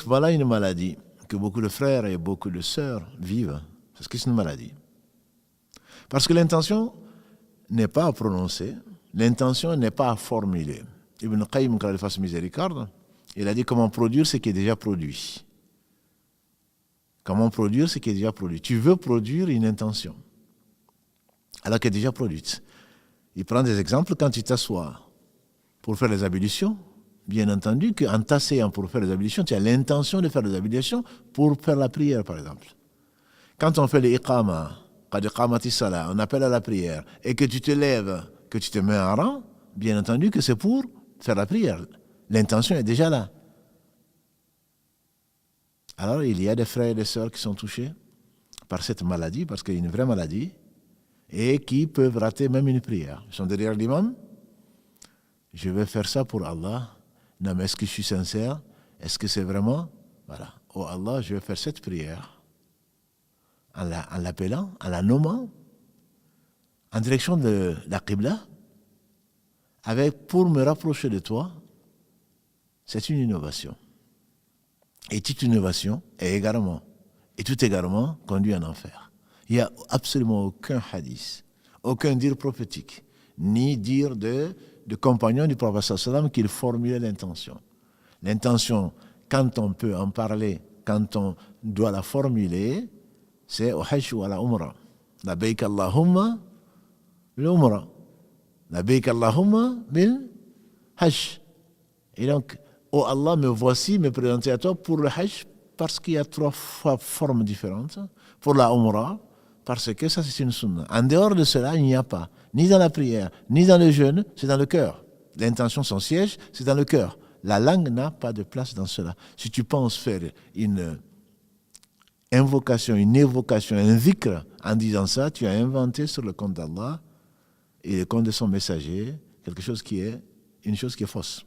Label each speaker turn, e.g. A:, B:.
A: voilà une maladie que beaucoup de frères et beaucoup de sœurs vivent, parce que c'est une maladie. Parce que l'intention n'est pas à prononcer, l'intention n'est pas à formuler. Ibn Qayyim, quand il fasse miséricorde, il a dit comment produire ce qui est déjà produit. Comment produire ce qui est déjà produit. Tu veux produire une intention, alors qu'elle est déjà produite. Il prend des exemples quand tu t'assois pour faire les ablutions. Bien entendu qu'en t'asseyant pour faire les ablutions, tu as l'intention de faire les ablutions pour faire la prière, par exemple. Quand on fait les iqama, on appelle à la prière, et que tu te lèves, que tu te mets en rang, bien entendu que c'est pour faire la prière. L'intention est déjà là. Alors, il y a des frères et des sœurs qui sont touchés par cette maladie, parce qu'il y a une vraie maladie, et qui peuvent rater même une prière. Ils sont derrière l'imam. Je vais faire ça pour Allah. Non, mais est-ce que je suis sincère? Est-ce que c'est vraiment? Voilà. Oh Allah, je vais faire cette prière en l'appelant, en la nommant, en direction de la Qibla, pour me rapprocher de toi. C'est une innovation. Et toute innovation est égarement. Et tout égarement conduit en enfer. Il n'y a absolument aucun hadith, aucun dire prophétique, ni dire de compagnons du prophète sallam qu'il formulait l'intention. L'intention, quand on peut en parler, quand on doit la formuler, c'est au hajj ou à la umrah. Labbaik Allahumma bil umrah. Labbaik Allahumma bil hajj. Et donc, oh Allah, me voici me présenter à toi pour le hajj, parce qu'il y a 3 formes différentes. Pour la umrah, parce que ça c'est une sunna. En dehors de cela, il n'y a pas, ni dans la prière, ni dans le jeûne, c'est dans le cœur. L'intention, son siège, c'est dans le cœur. La langue n'a pas de place dans cela. Si tu penses faire une invocation, une évocation, un dhikr en disant ça, tu as inventé sur le compte d'Allah et le compte de son messager une chose qui est fausse.